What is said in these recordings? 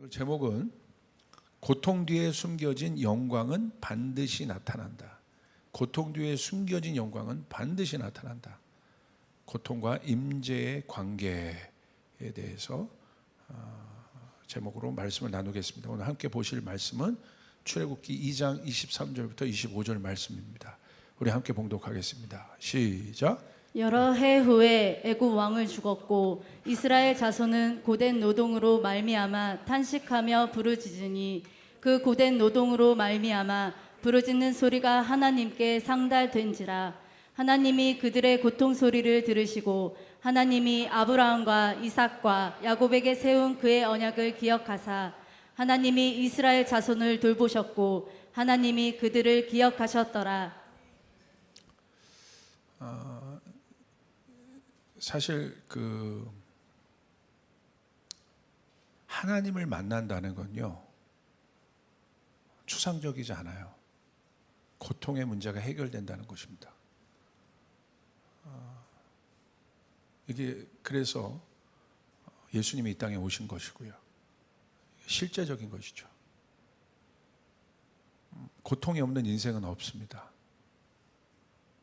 제목은 고통 뒤에 숨겨진 영광은 반드시 나타난다. 고통 뒤에 숨겨진 영광은 반드시 나타난다. 고통과 임재의 관계에 대해서 제목으로 말씀을 나누겠습니다. 오늘 함께 보실 말씀은 출애굽기 2장 23절부터 25절 말씀입니다. 우리 함께 봉독하겠습니다. 시작. 여러 해 후에 애굽 왕을 죽었고 이스라엘 자손은 고된 노동으로 말미암아 탄식하며 부르짖으니 그 고된 노동으로 말미암아 부르짖는 소리가 하나님께 상달된지라. 하나님이 그들의 고통 소리를 들으시고 하나님이 아브라함과 이삭과 야곱에게 세운 그의 언약을 기억하사 하나님이 이스라엘 자손을 돌보셨고 하나님이 그들을 기억하셨더라. 사실 하나님을 만난다는 건요, 추상적이지 않아요. 고통의 문제가 해결된다는 것입니다. 이게 그래서 예수님이 이 땅에 오신 것이고요, 실제적인 것이죠. 고통이 없는 인생은 없습니다.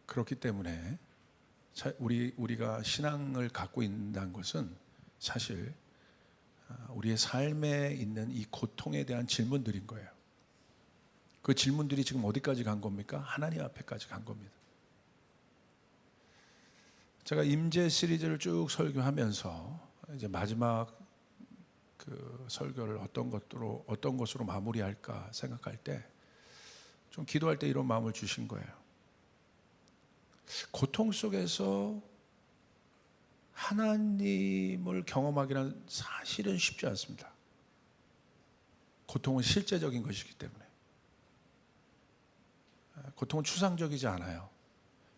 그렇기 때문에 우리가 신앙을 갖고 있다는 것은 사실 우리의 삶에 있는 이 고통에 대한 질문들인 거예요. 그 질문들이 지금 어디까지 간 겁니까? 하나님 앞에까지 간 겁니다. 제가 임재 시리즈를 쭉 설교하면서 이제 마지막 그 설교를 어떤 것으로 마무리할까 생각할 때 좀 기도할 때 이런 마음을 주신 거예요. 고통 속에서 하나님을 경험하기는 사실은 쉽지 않습니다. 고통은 실제적인 것이기 때문에. 고통은 추상적이지 않아요.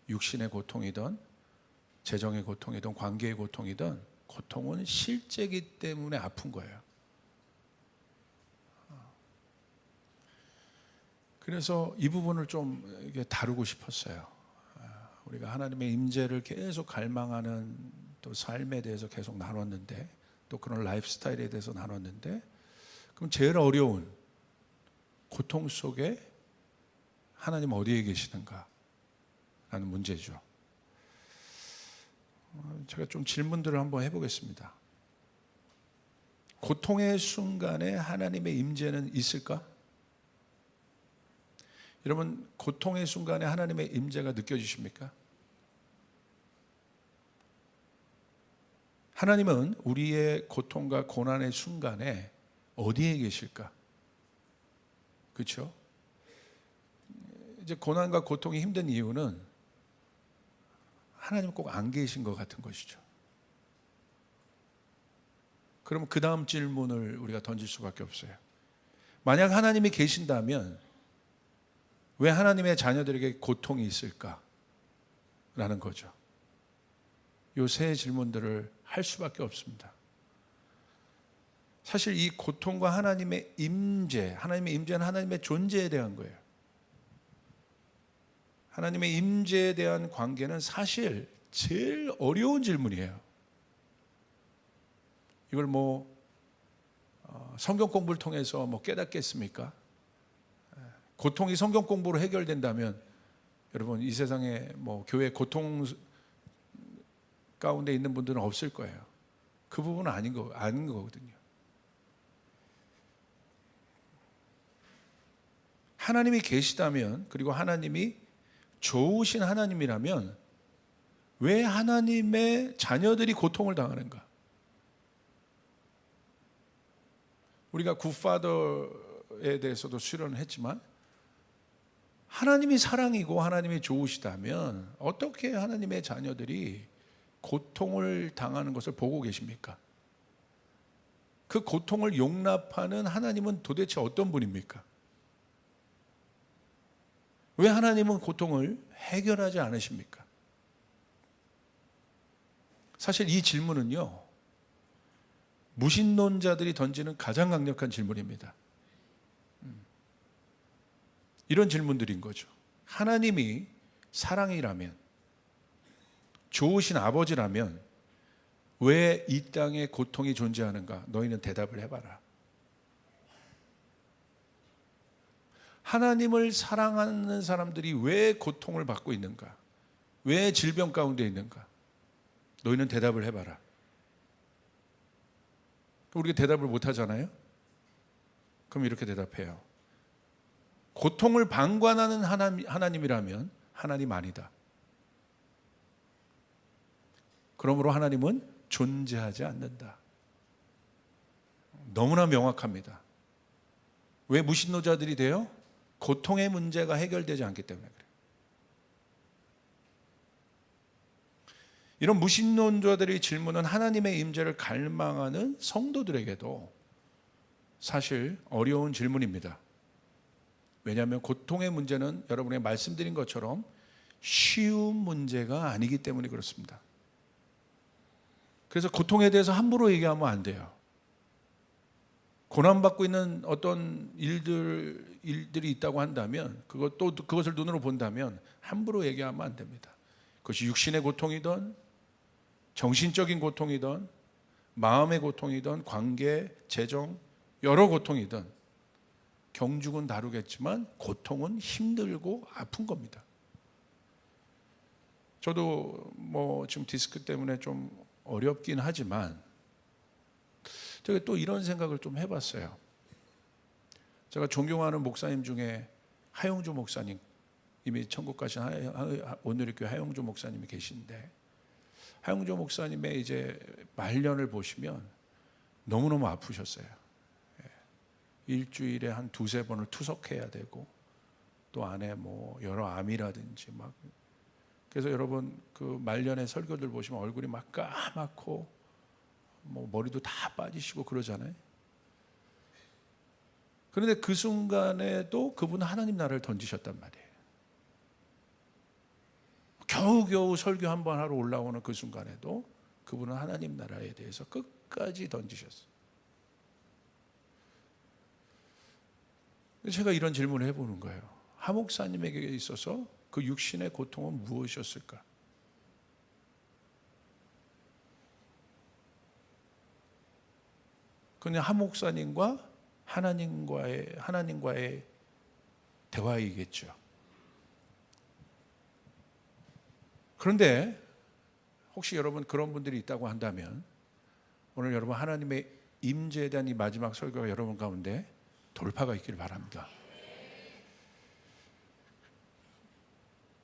육신의 고통이든 재정의 고통이든 관계의 고통이든 고통은 실제이기 때문에 아픈 거예요. 그래서 이 부분을 좀 다루고 싶었어요. 우리가 하나님의 임재를 계속 갈망하는 또 삶에 대해서 계속 나눴는데, 또 그런 라이프 스타일에 대해서 나눴는데, 그럼 제일 어려운 고통 속에 하나님 어디에 계시는가 라는 문제죠. 제가 좀 질문들을 한번 해보겠습니다. 고통의 순간에 하나님의 임재는 있을까? 여러분, 고통의 순간에 하나님의 임재가 느껴지십니까? 하나님은 우리의 고통과 고난의 순간에 어디에 계실까? 그렇죠? 이제 고난과 고통이 힘든 이유는 하나님 꼭 안 계신 것 같은 것이죠. 그러면 그 다음 질문을 우리가 던질 수밖에 없어요. 만약 하나님이 계신다면 왜 하나님의 자녀들에게 고통이 있을까? 라는 거죠. 이 세 질문들을 할 수밖에 없습니다. 사실 이 고통과 하나님의 임재는 하나님의 존재에 대한 거예요. 하나님의 임재에 대한 관계는 사실 제일 어려운 질문이에요. 이걸 성경 공부를 통해서 깨닫겠습니까? 고통이 성경 공부로 해결된다면 여러분, 이 세상에 교회 고통 가운데 있는 분들은 없을 거예요. 그 부분은 아닌 거거든요. 하나님이 계시다면, 그리고 하나님이 좋으신 하나님이라면 왜 하나님의 자녀들이 고통을 당하는가? 우리가 굿파더에 대해서도 수련을 했지만, 하나님이 사랑이고 하나님이 좋으시다면 어떻게 하나님의 자녀들이 고통을 당하는 것을 보고 계십니까? 그 고통을 용납하는 하나님은 도대체 어떤 분입니까? 왜 하나님은 고통을 해결하지 않으십니까? 사실 이 질문은요, 무신론자들이 던지는 가장 강력한 질문입니다. 이런 질문들인 거죠. 하나님이 사랑이라면, 좋으신 아버지라면 왜 이 땅에 고통이 존재하는가? 너희는 대답을 해봐라. 하나님을 사랑하는 사람들이 왜 고통을 받고 있는가? 왜 질병 가운데 있는가? 너희는 대답을 해봐라. 우리가 대답을 못 하잖아요? 그럼 이렇게 대답해요. 고통을 방관하는 하나님이라면 하나님 아니다. 그러므로 하나님은 존재하지 않는다. 너무나 명확합니다. 왜 무신론자들이 돼요? 고통의 문제가 해결되지 않기 때문에 그래요. 이런 무신론자들의 질문은 하나님의 임재를 갈망하는 성도들에게도 사실 어려운 질문입니다. 왜냐하면 고통의 문제는 여러분이 말씀드린 것처럼 쉬운 문제가 아니기 때문에 그렇습니다. 그래서 고통에 대해서 함부로 얘기하면 안 돼요. 고난받고 있는 어떤 일들이 있다고 한다면 그것을 눈으로 본다면 함부로 얘기하면 안 됩니다. 그것이 육신의 고통이든 정신적인 고통이든 마음의 고통이든 관계, 재정, 여러 고통이든 경중은 다르겠지만 고통은 힘들고 아픈 겁니다. 저도 지금 디스크 때문에 좀 어렵긴 하지만 제가 또 이런 생각을 좀 해봤어요. 제가 존경하는 목사님 중에 하용주 목사님, 이미 천국 가신 온누리교회 하용주 목사님이 계신데, 하용주 목사님의 이제 말년을 보시면 너무너무 아프셨어요. 일주일에 한 두세 번을 투석해야 되고, 또 안에 여러 암이라든지 막. 그래서 여러분 그 말년의 설교들 보시면 얼굴이 막 까맣고 머리도 다 빠지시고 그러잖아요. 그런데 그 순간에도 그분은 하나님 나라를 던지셨단 말이에요. 겨우겨우 설교 한 번 하러 올라오는 그 순간에도 그분은 하나님 나라에 대해서 끝까지 던지셨어요. 제가 이런 질문을 해보는 거예요. 하 목사님에게 있어서 그 육신의 고통은 무엇이었을까? 그냥 하 목사님과 하나님과의 대화이겠죠. 그런데 혹시 여러분 그런 분들이 있다고 한다면 오늘 여러분 하나님의 임재에 대한 이 마지막 설교가 여러분 가운데 돌파가 있기를 바랍니다.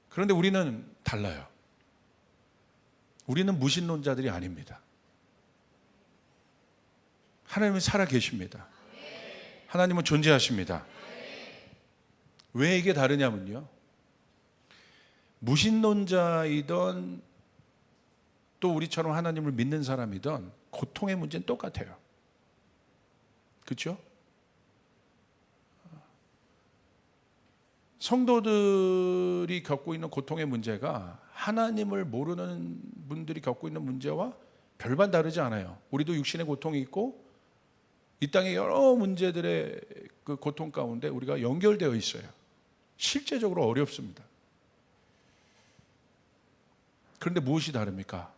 그런데 우리는 달라요. 우리는 무신론자들이 아닙니다. 하나님은 살아 계십니다. 하나님은 존재하십니다. 왜 이게 다르냐면요, 무신론자이던 또 우리처럼 하나님을 믿는 사람이던 고통의 문제는 똑같아요. 그렇죠? 성도들이 겪고 있는 고통의 문제가 하나님을 모르는 분들이 겪고 있는 문제와 별반 다르지 않아요. 우리도 육신의 고통이 있고 이 땅의 여러 문제들의 그 고통 가운데 우리가 연결되어 있어요. 실제적으로 어렵습니다. 그런데 무엇이 다릅니까?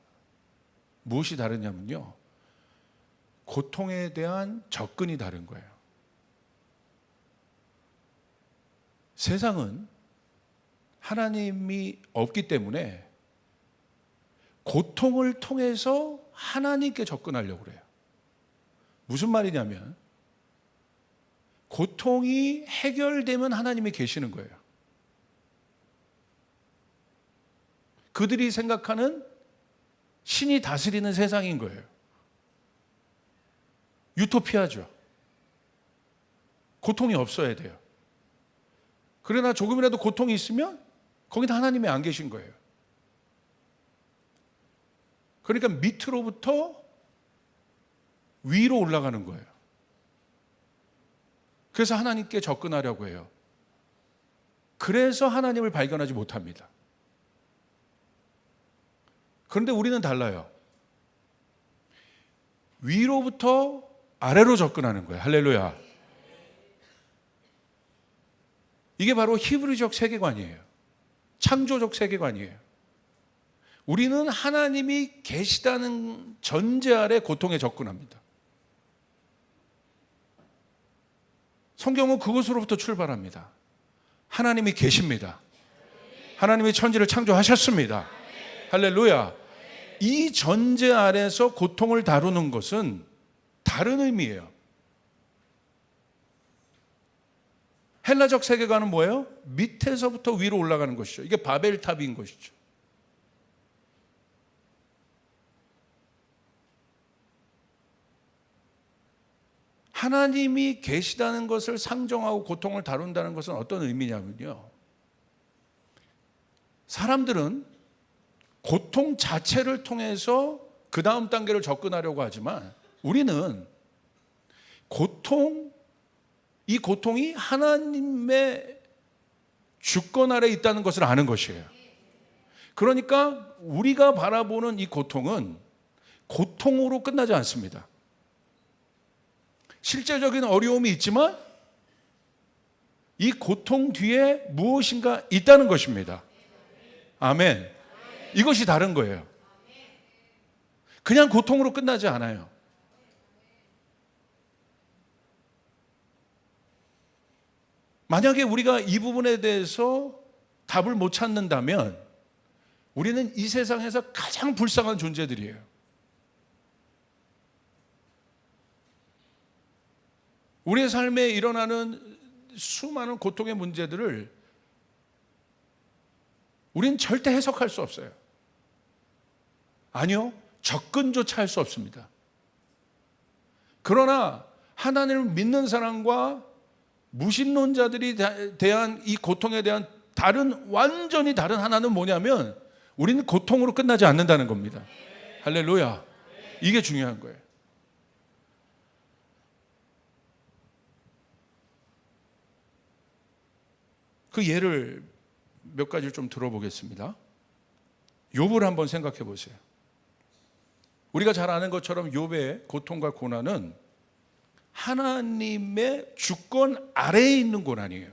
무엇이 다르냐면요, 고통에 대한 접근이 다른 거예요. 세상은 하나님이 없기 때문에 고통을 통해서 하나님께 접근하려고 그래요. 무슨 말이냐면 고통이 해결되면 하나님이 계시는 거예요. 그들이 생각하는 신이 다스리는 세상인 거예요. 유토피아죠. 고통이 없어야 돼요. 그러나 조금이라도 고통이 있으면 거기다 하나님이 안 계신 거예요. 그러니까 밑으로부터 위로 올라가는 거예요. 그래서 하나님께 접근하려고 해요. 그래서 하나님을 발견하지 못합니다. 그런데 우리는 달라요. 위로부터 아래로 접근하는 거예요. 할렐루야. 이게 바로 히브리적 세계관이에요. 창조적 세계관이에요. 우리는 하나님이 계시다는 전제 아래 고통에 접근합니다. 성경은 그것으로부터 출발합니다. 하나님이 계십니다. 하나님이 천지를 창조하셨습니다. 할렐루야. 이 전제 아래서 고통을 다루는 것은 다른 의미예요. 헬라적 세계관은 뭐예요? 밑에서부터 위로 올라가는 것이죠. 이게 바벨탑인 것이죠. 하나님이 계시다는 것을 상정하고 고통을 다룬다는 것은 어떤 의미냐면요, 사람들은 고통 자체를 통해서 그 다음 단계를 접근하려고 하지만 우리는 이 고통이 하나님의 주권 아래 있다는 것을 아는 것이에요. 그러니까 우리가 바라보는 이 고통은 고통으로 끝나지 않습니다. 실제적인 어려움이 있지만 이 고통 뒤에 무엇인가 있다는 것입니다. 아멘. 이것이 다른 거예요. 그냥 고통으로 끝나지 않아요. 만약에 우리가 이 부분에 대해서 답을 못 찾는다면 우리는 이 세상에서 가장 불쌍한 존재들이에요. 우리의 삶에 일어나는 수많은 고통의 문제들을 우리는 절대 해석할 수 없어요. 아니요, 접근조차 할 수 없습니다. 그러나 하나님을 믿는 사람과 무신론자들이 대한 이 고통에 대한 완전히 다른 하나는 뭐냐면 우리는 고통으로 끝나지 않는다는 겁니다. 할렐루야. 이게 중요한 거예요. 그 예를 몇 가지를 좀 들어보겠습니다. 욥을 한번 생각해 보세요. 우리가 잘 아는 것처럼 욥의 고통과 고난은 하나님의 주권 아래에 있는 고난이에요.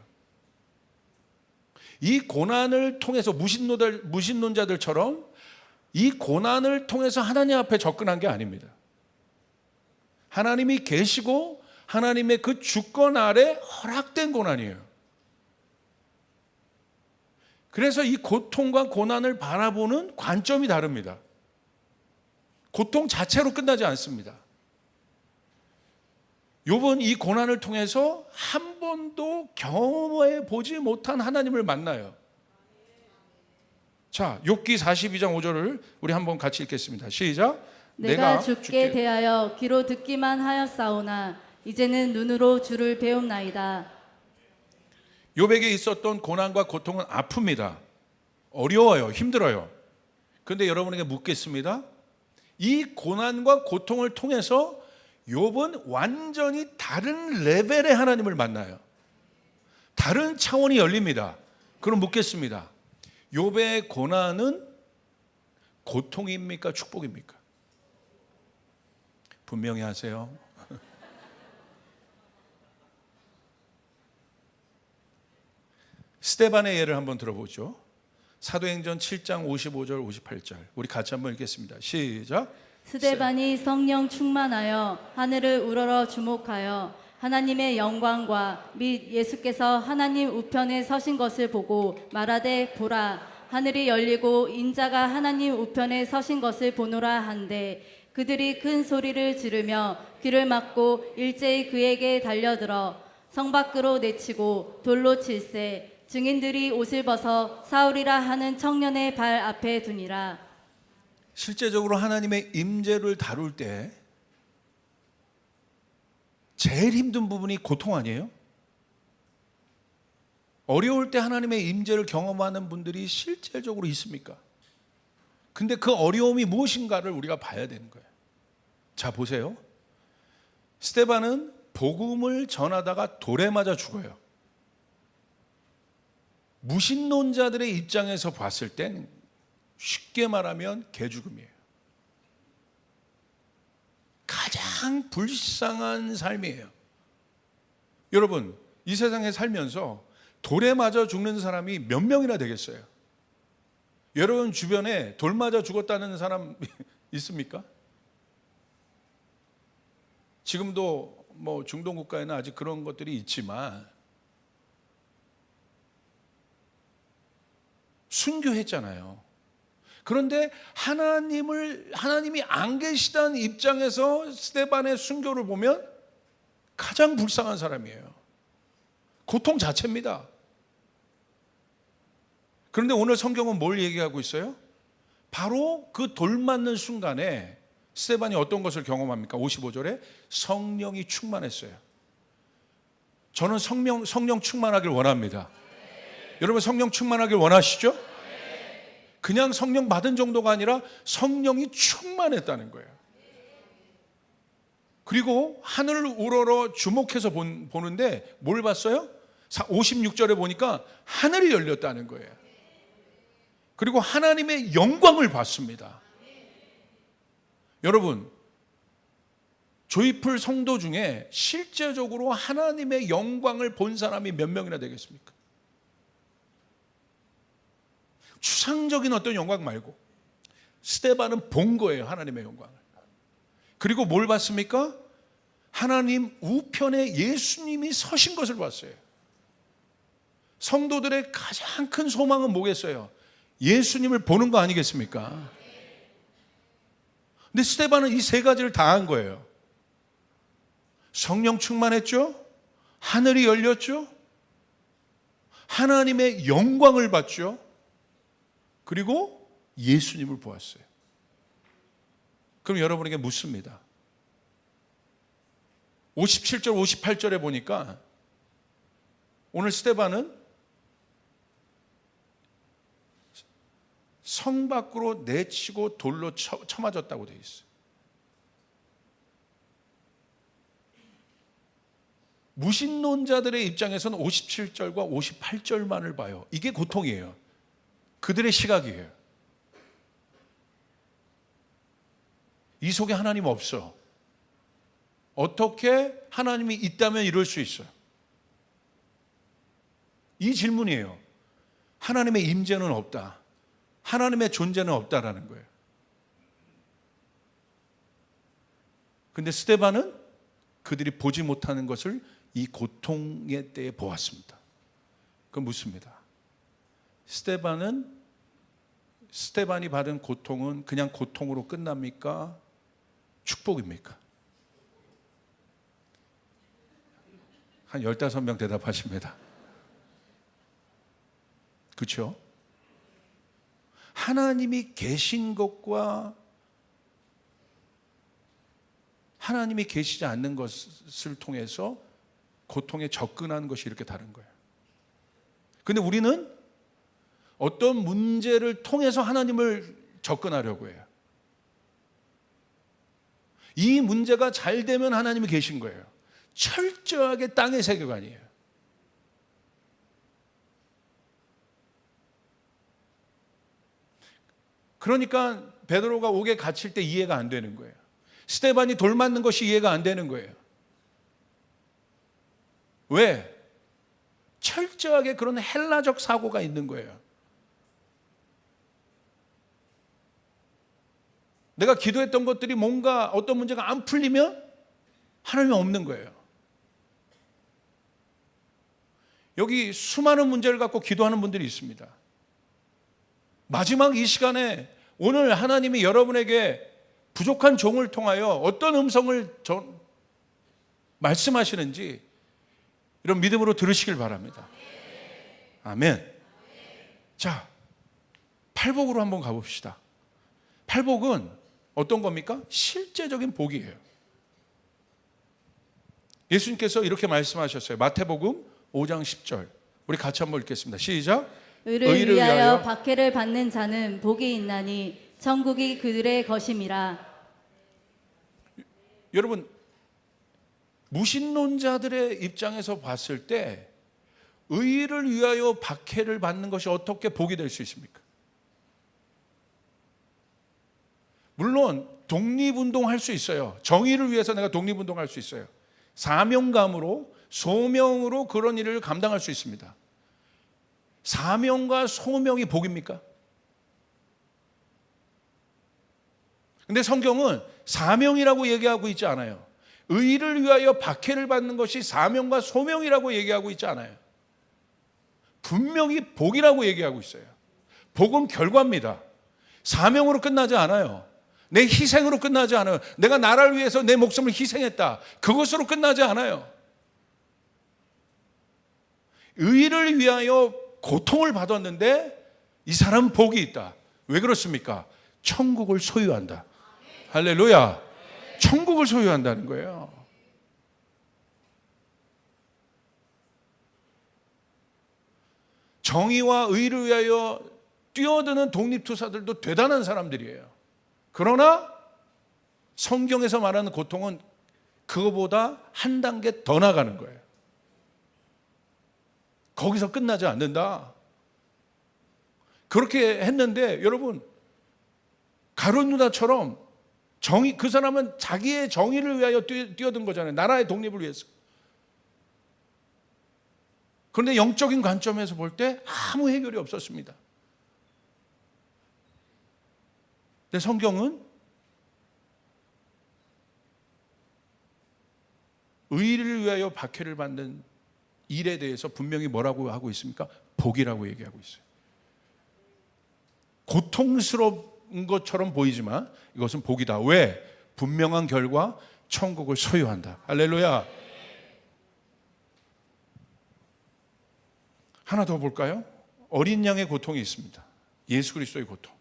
이 고난을 통해서 무신론자들처럼 이 고난을 통해서 하나님 앞에 접근한 게 아닙니다. 하나님이 계시고 하나님의 그 주권 아래 허락된 고난이에요. 그래서 이 고통과 고난을 바라보는 관점이 다릅니다. 고통 자체로 끝나지 않습니다. 욥은 이 고난을 통해서 한 번도 경험해 보지 못한 하나님을 만나요. 자, 욥기 42장 5절을 우리 한번 같이 읽겠습니다. 시작. 내가 주께 대하여 귀로 듣기만 하였사오나 이제는 눈으로 주를 배움나이다. 욥에게 있었던 고난과 고통은 아픕니다. 어려워요. 힘들어요. 그런데 여러분에게 묻겠습니다. 이 고난과 고통을 통해서 욥은 완전히 다른 레벨의 하나님을 만나요. 다른 차원이 열립니다. 그럼 묻겠습니다. 욥의 고난은 고통입니까? 축복입니까? 분명히 하세요. 스데반의 예를 한번 들어보죠. 사도행전 7장 55절 58절 우리 같이 한번 읽겠습니다. 시작. 스데반이 성령 충만하여 하늘을 우러러 주목하여 하나님의 영광과 및 예수께서 하나님 우편에 서신 것을 보고 말하되 보라 하늘이 열리고 인자가 하나님 우편에 서신 것을 보노라 한데 그들이 큰 소리를 지르며 귀를 막고 일제히 그에게 달려들어 성 밖으로 내치고 돌로 칠세 증인들이 옷을 벗어 사울이라 하는 청년의 발 앞에 두니라. 실제적으로 하나님의 임재를 다룰 때 제일 힘든 부분이 고통 아니에요? 어려울 때 하나님의 임재를 경험하는 분들이 실제적으로 있습니까? 근데 그 어려움이 무엇인가를 우리가 봐야 되는 거예요. 자, 보세요. 스데반은 복음을 전하다가 돌에 맞아 죽어요. 무신론자들의 입장에서 봤을 땐 쉽게 말하면 개죽음이에요. 가장 불쌍한 삶이에요. 여러분, 이 세상에 살면서 돌에 맞아 죽는 사람이 몇 명이나 되겠어요? 여러분 주변에 돌 맞아 죽었다는 사람 있습니까? 지금도 뭐 중동 국가에는 아직 그런 것들이 있지만 순교했잖아요. 그런데 하나님이 안 계시다는 입장에서 스데반의 순교를 보면 가장 불쌍한 사람이에요. 고통 자체입니다. 그런데 오늘 성경은 뭘 얘기하고 있어요? 바로 그 돌 맞는 순간에 스데반이 어떤 것을 경험합니까? 55절에 성령이 충만했어요. 저는 성령 충만하길 원합니다. 여러분 성령 충만하길 원하시죠? 그냥 성령 받은 정도가 아니라 성령이 충만했다는 거예요. 그리고 하늘을 우러러 주목해서 보는데 뭘 봤어요? 56절에 보니까 하늘이 열렸다는 거예요. 그리고 하나님의 영광을 봤습니다. 여러분, 조이풀 성도 중에 실제적으로 하나님의 영광을 본 사람이 몇 명이나 되겠습니까? 추상적인 어떤 영광 말고 스데반은 본 거예요, 하나님의 영광을. 그리고 뭘 봤습니까? 하나님 우편에 예수님이 서신 것을 봤어요. 성도들의 가장 큰 소망은 뭐겠어요? 예수님을 보는 거 아니겠습니까? 근데 스데반은 이 세 가지를 다 한 거예요. 성령 충만했죠? 하늘이 열렸죠? 하나님의 영광을 봤죠? 그리고 예수님을 보았어요. 그럼 여러분에게 묻습니다. 57절, 58절에 보니까 오늘 스데반은 성 밖으로 내치고 돌로 쳐맞았다고 되어 있어요. 무신론자들의 입장에서는 57절과 58절만을 봐요. 이게 고통이에요. 그들의 시각이에요. 이 속에 하나님 없어. 어떻게 하나님이 있다면 이럴 수 있어요? 이 질문이에요. 하나님의 임재는 없다. 하나님의 존재는 없다라는 거예요. 근데 스데반은 그들이 보지 못하는 것을 이 고통의 때에 보았습니다. 그건 묻습니다. 스데반이 받은 고통은 그냥 고통으로 끝납니까? 축복입니까? 한 15명 대답하십니다. 그렇죠? 하나님이 계신 것과 하나님이 계시지 않는 것을 통해서 고통에 접근하는 것이 이렇게 다른 거예요. 근데 우리는 어떤 문제를 통해서 하나님을 접근하려고 해요. 이 문제가 잘 되면 하나님이 계신 거예요. 철저하게 땅의 세계관이에요. 그러니까 베드로가 옥에 갇힐 때 이해가 안 되는 거예요. 스데반이 돌 맞는 것이 이해가 안 되는 거예요. 왜? 철저하게 그런 헬라적 사고가 있는 거예요. 내가 기도했던 것들이 뭔가 어떤 문제가 안 풀리면 하나님이 없는 거예요. 여기 수많은 문제를 갖고 기도하는 분들이 있습니다. 마지막 이 시간에 오늘 하나님이 여러분에게 부족한 종을 통하여 어떤 음성을 말씀하시는지 이런 믿음으로 들으시길 바랍니다. 아멘. 자, 팔복으로 한번 가봅시다. 팔복은 어떤 겁니까? 실제적인 복이에요. 예수님께서 이렇게 말씀하셨어요. 마태복음 5장 10절. 우리 같이 한번 읽겠습니다. 시작. 의를 위하여 박해를 받는 자는 복이 있나니 천국이 그들의 것임이라. 여러분, 무신론자들의 입장에서 봤을 때 의를 위하여 박해를 받는 것이 어떻게 복이 될 수 있습니까? 물론 독립운동할 수 있어요. 정의를 위해서 내가 독립운동할 수 있어요. 사명감으로 소명으로 그런 일을 감당할 수 있습니다. 사명과 소명이 복입니까? 근데 성경은 사명이라고 얘기하고 있지 않아요. 의를 위하여 박해를 받는 것이 사명과 소명이라고 얘기하고 있지 않아요. 분명히 복이라고 얘기하고 있어요. 복음 결과입니다. 사명으로 끝나지 않아요. 내 희생으로 끝나지 않아요. 내가 나라를 위해서 내 목숨을 희생했다. 그것으로 끝나지 않아요. 의를 위하여 고통을 받았는데 이 사람은 복이 있다. 왜 그렇습니까? 천국을 소유한다. 할렐루야. 천국을 소유한다는 거예요. 정의와 의를 위하여 뛰어드는 독립투사들도 대단한 사람들이에요. 그러나 성경에서 말하는 고통은 그거보다 한 단계 더 나가는 거예요. 거기서 끝나지 않는다. 그렇게 했는데 여러분, 가룟 유다처럼 정의, 그 사람은 자기의 정의를 위하여 뛰어든 거잖아요. 나라의 독립을 위해서. 그런데 영적인 관점에서 볼 때 아무 해결이 없었습니다. 근데 성경은 의를 위하여 박해를 받는 일에 대해서 분명히 뭐라고 하고 있습니까? 복이라고 얘기하고 있어요. 고통스러운 것처럼 보이지만 이것은 복이다. 왜? 분명한 결과 천국을 소유한다. 할렐루야. 하나 더 볼까요? 어린 양의 고통이 있습니다. 예수 그리스도의 고통.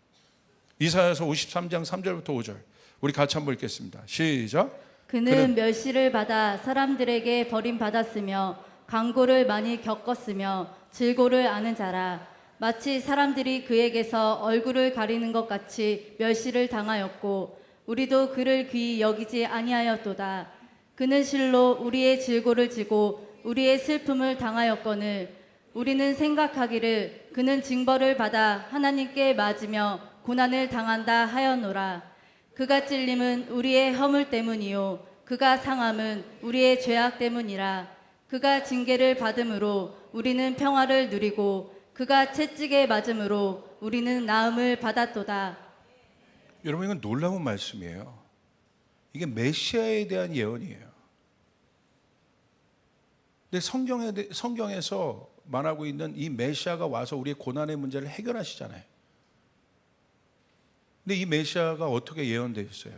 이사야서 53장 3절부터 5절. 우리 같이 한번 읽겠습니다. 시작. 그는 멸시를 받아 사람들에게 버림받았으며 강고를 많이 겪었으며 질고를 아는 자라. 마치 사람들이 그에게서 얼굴을 가리는 것 같이 멸시를 당하였고 우리도 그를 귀히 여기지 아니하였도다. 그는 실로 우리의 질고를 지고 우리의 슬픔을 당하였거늘 우리는 생각하기를 그는 징벌을 받아 하나님께 맞으며 고난을 당한다 하였노라. 그가 찔림은 우리의 허물 때문이요 그가 상함은 우리의 죄악 때문이라. 그가 징계를 받음으로 우리는 평화를 누리고 그가 채찍에 맞음으로 우리는 나음을 받았도다. 여러분, 이건 놀라운 말씀이에요. 이게 메시아에 대한 예언이에요. 근데 성경에서 말하고 있는 이 메시아가 와서 우리의 고난의 문제를 해결하시잖아요. 근데 이 메시아가 어떻게 예언되어 있어요?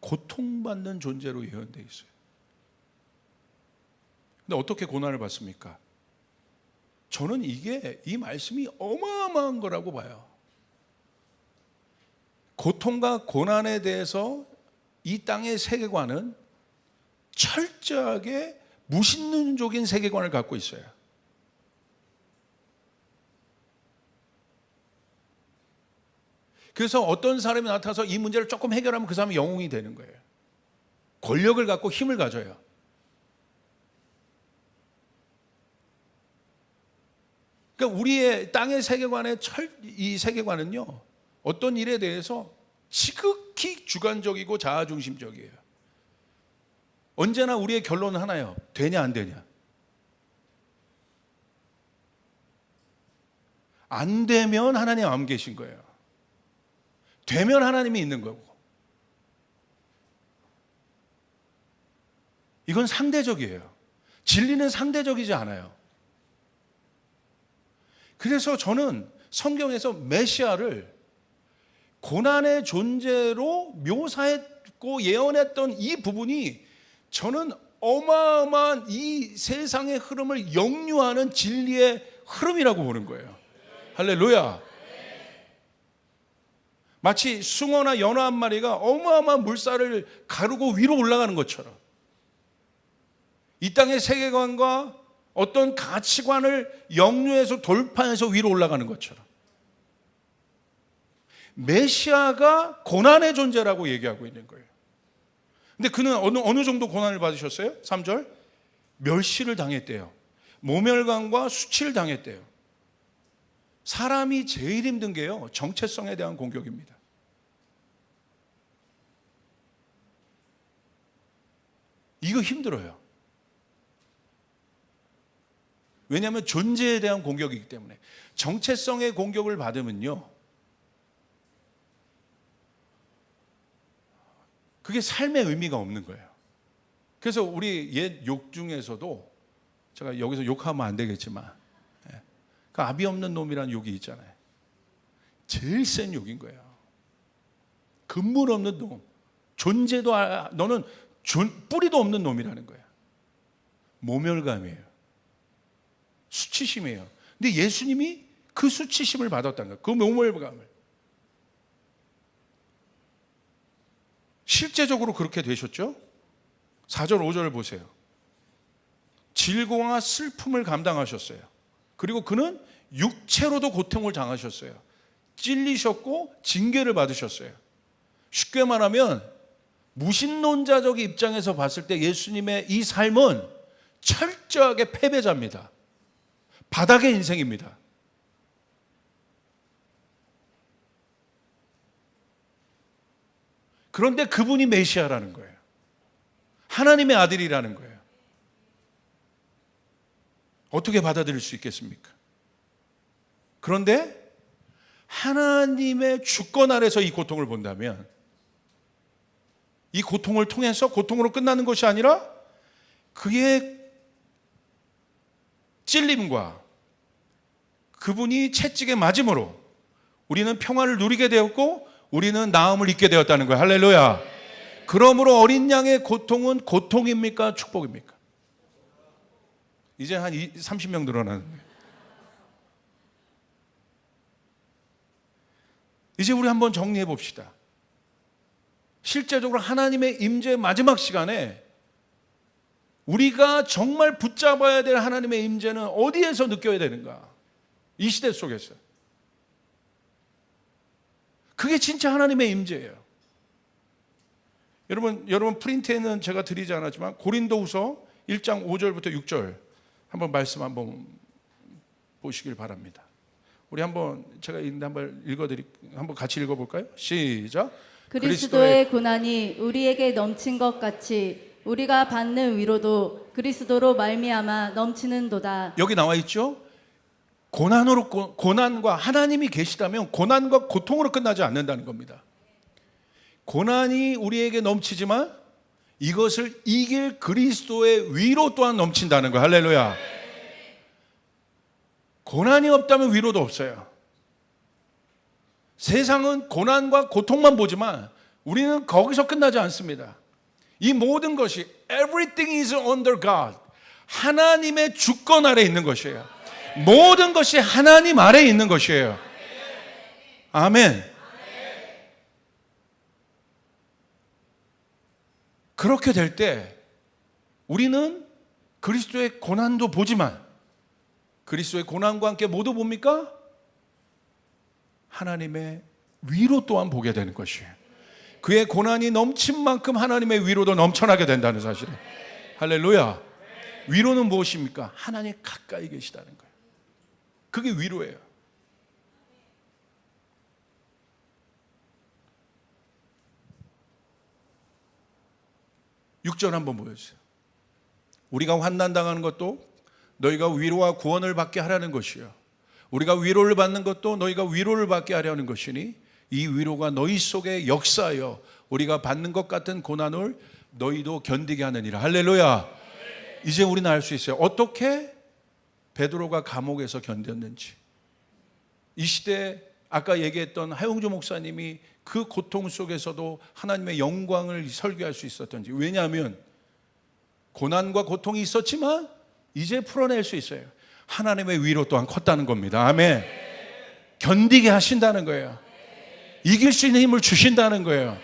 고통받는 존재로 예언되어 있어요. 근데 어떻게 고난을 받습니까? 저는 이 말씀이 어마어마한 거라고 봐요. 고통과 고난에 대해서 이 땅의 세계관은 철저하게 무신론적인 세계관을 갖고 있어요. 그래서 어떤 사람이 나타나서 이 문제를 조금 해결하면 그 사람이 영웅이 되는 거예요. 권력을 갖고 힘을 가져요. 그러니까 우리의 땅의 세계관의 이 세계관은요, 어떤 일에 대해서 지극히 주관적이고 자아중심적이에요. 언제나 우리의 결론은 하나예요. 되냐 안 되냐. 안 되면 하나님 안 계신 거예요. 되면 하나님이 있는 거고. 이건 상대적이에요. 진리는 상대적이지 않아요. 그래서 저는 성경에서 메시아를 고난의 존재로 묘사했고 예언했던 이 부분이 저는 어마어마한 이 세상의 흐름을 역류하는 진리의 흐름이라고 보는 거예요. 할렐루야. 마치 숭어나 연어 한 마리가 어마어마한 물살을 가르고 위로 올라가는 것처럼 이 땅의 세계관과 어떤 가치관을 역류해서 돌파해서 위로 올라가는 것처럼 메시아가 고난의 존재라고 얘기하고 있는 거예요. 근데 그는 어느 정도 고난을 받으셨어요? 3절 멸시를 당했대요. 모멸감과 수치를 당했대요. 사람이 제일 힘든 게요, 정체성에 대한 공격입니다. 이거 힘들어요. 왜냐하면 존재에 대한 공격이기 때문에. 정체성의 공격을 받으면요, 그게 삶의 의미가 없는 거예요. 그래서 우리 옛 욕 중에서도, 제가 여기서 욕하면 안 되겠지만, 그 아비 없는 놈이라는 욕이 있잖아요. 제일 센 욕인 거예요. 근본 없는 놈, 존재도 너는 뿌리도 없는 놈이라는 거예요. 모멸감이에요. 수치심이에요. 근데 예수님이 그 수치심을 받았다는 거예요. 그 모멸감을. 실제적으로 그렇게 되셨죠? 4절 5절을 보세요. 질고와 슬픔을 감당하셨어요. 그리고 그는 육체로도 고통을 당하셨어요. 찔리셨고 징계를 받으셨어요. 쉽게 말하면 무신론자적 입장에서 봤을 때 예수님의 이 삶은 철저하게 패배자입니다. 바닥의 인생입니다. 그런데 그분이 메시아라는 거예요. 하나님의 아들이라는 거예요. 어떻게 받아들일 수 있겠습니까? 그런데 하나님의 주권 아래서 이 고통을 본다면 이 고통을 통해서 고통으로 끝나는 것이 아니라 그의 찔림과 그분이 채찍에 맞음으로 우리는 평화를 누리게 되었고 우리는 나음을 잊게 되었다는 거예요. 할렐루야. 그러므로 어린 양의 고통은 고통입니까? 축복입니까? 이제 한 30명 늘어나는데. 이제 우리 한번 정리해 봅시다. 실제적으로 하나님의 임재의 마지막 시간에 우리가 정말 붙잡아야 될 하나님의 임재는 어디에서 느껴야 되는가? 이 시대 속에서. 그게 진짜 하나님의 임재예요. 여러분 프린트에는 제가 드리지 않았지만 고린도후서 1장 5절부터 6절 한번 말씀 한번 보시길 바랍니다. 우리 한번 제가 한번 한번 같이 읽어볼까요? 시작. 그리스도의 고난이 우리에게 넘친 것 같이 우리가 받는 위로도 그리스도로 말미암아 넘치는도다. 여기 나와 있죠? 고난과 하나님이 계시다면 고난과 고통으로 끝나지 않는다는 겁니다. 고난이 우리에게 넘치지만 이것을 이길 그리스도의 위로 또한 넘친다는 거예요. 할렐루야. 고난이 없다면 위로도 없어요. 세상은 고난과 고통만 보지만 우리는 거기서 끝나지 않습니다. 이 모든 것이 everything is under God. 하나님의 주권 아래 있는 것이에요. 모든 것이 하나님 아래 있는 것이에요. 아멘. 그렇게 될 때 우리는 그리스도의 고난도 보지만 그리스도의 고난과 함께 모두 뭡니까? 하나님의 위로 또한 보게 되는 것이에요. 그의 고난이 넘친 만큼 하나님의 위로도 넘쳐나게 된다는 사실이에요. 할렐루야. 위로는 무엇입니까? 하나님 가까이 계시다는 거예요. 그게 위로예요. 육 절 한번 보여주세요. 우리가 환난당하는 것도 너희가 위로와 구원을 받게 하라는 것이요 우리가 위로를 받는 것도 너희가 위로를 받게 하려는 것이니 이 위로가 너희 속에 역사하여 우리가 받는 것 같은 고난을 너희도 견디게 하느니라. 할렐루야. 이제 우리는 알 수 있어요. 어떻게 베드로가 감옥에서 견뎠는지. 이 시대에 아까 얘기했던 하용주 목사님이 그 고통 속에서도 하나님의 영광을 설교할 수 있었던지. 왜냐하면 고난과 고통이 있었지만 이제 풀어낼 수 있어요. 하나님의 위로 또한 컸다는 겁니다. 아멘. 견디게 하신다는 거예요. 이길 수 있는 힘을 주신다는 거예요.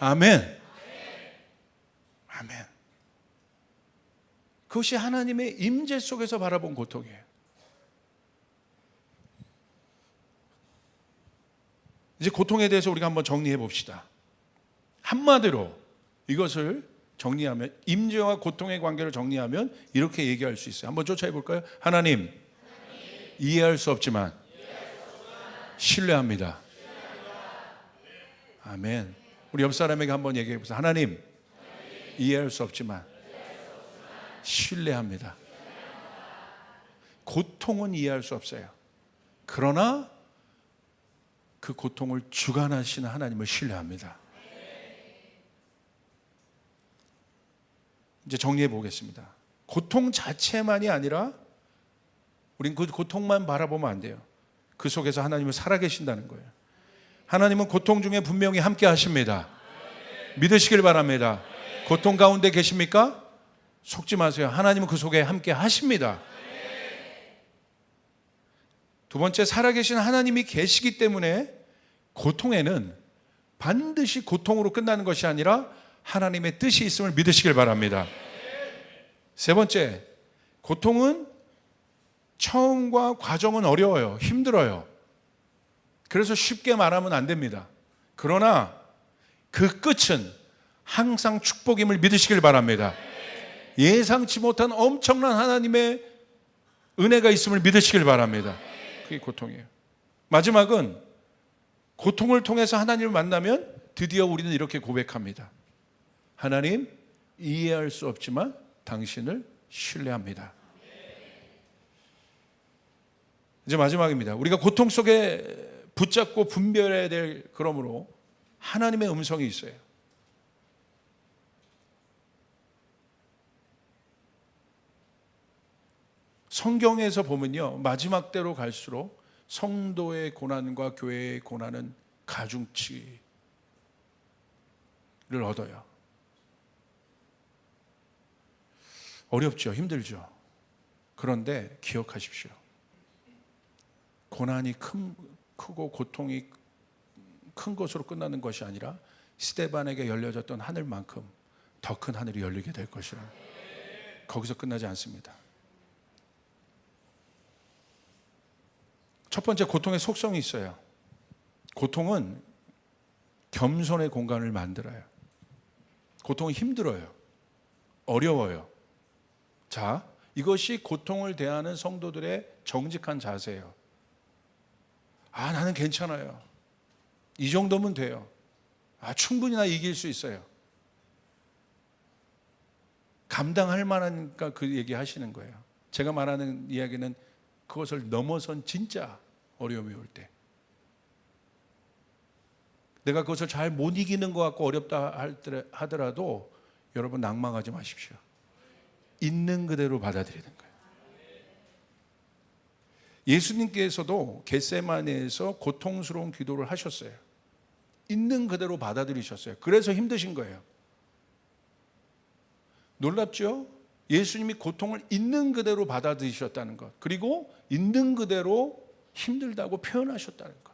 아멘. 아멘. 그것이 하나님의 임재 속에서 바라본 고통이에요. 이제 고통에 대해서 우리가 한번 정리해 봅시다. 한마디로 이것을 정리하면, 임재와 고통의 관계를 정리하면 이렇게 얘기할 수 있어요. 한번 쫓아해 볼까요? 하나님, 이해할 수 없지만 신뢰합니다. 아멘. 우리 옆 사람에게 한번 얘기해 보세요. 하나님, 이해할 수 없지만 신뢰합니다. 고통은 이해할 수 없어요. 그러나 그 고통을 주관하시는 하나님을 신뢰합니다. 이제 정리해 보겠습니다. 고통 자체만이 아니라 우린 그 고통만 바라보면 안 돼요. 그 속에서 하나님은 살아계신다는 거예요. 하나님은 고통 중에 분명히 함께 하십니다. 믿으시길 바랍니다. 고통 가운데 계십니까? 속지 마세요. 하나님은 그 속에 함께 하십니다. 두 번째, 살아계신 하나님이 계시기 때문에 고통에는 반드시 고통으로 끝나는 것이 아니라 하나님의 뜻이 있음을 믿으시길 바랍니다. 세 번째, 고통은 처음과 과정은 어려워요. 힘들어요. 그래서 쉽게 말하면 안 됩니다. 그러나 그 끝은 항상 축복임을 믿으시길 바랍니다. 예상치 못한 엄청난 하나님의 은혜가 있음을 믿으시길 바랍니다. 그게 고통이에요. 마지막은 고통을 통해서 하나님을 만나면 드디어 우리는 이렇게 고백합니다. 하나님, 이해할 수 없지만 당신을 신뢰합니다. 이제 마지막입니다. 우리가 고통 속에 붙잡고 분별해야 될, 그러므로 하나님의 음성이 있어요. 성경에서 보면요, 마지막 때로 갈수록 성도의 고난과 교회의 고난은 가중치를 얻어요. 어렵죠, 힘들죠. 그런데 기억하십시오. 고난이 크고 고통이 큰 것으로 끝나는 것이 아니라 스데반에게 열려졌던 하늘만큼 더 큰 하늘이 열리게 될 것이라. 거기서 끝나지 않습니다. 첫 번째, 고통의 속성이 있어요. 고통은 겸손의 공간을 만들어요. 고통은 힘들어요. 어려워요. 자, 이것이 고통을 대하는 성도들의 정직한 자세예요. 나는 괜찮아요. 이 정도면 돼요. 충분히 나 이길 수 있어요. 감당할 만하니까 그 얘기 하시는 거예요. 제가 말하는 이야기는 그것을 넘어선 진짜 어려움이 올 때, 내가 그것을 잘 못 이기는 것 같고 어렵다 하더라도 여러분 낭망하지 마십시오. 있는 그대로 받아들이는 거예요. 예수님께서도 겟세마네에서 고통스러운 기도를 하셨어요. 있는 그대로 받아들이셨어요. 그래서 힘드신 거예요. 놀랍죠? 예수님이 고통을 있는 그대로 받아들이셨다는 것, 그리고 있는 그대로 힘들다고 표현하셨다는 것.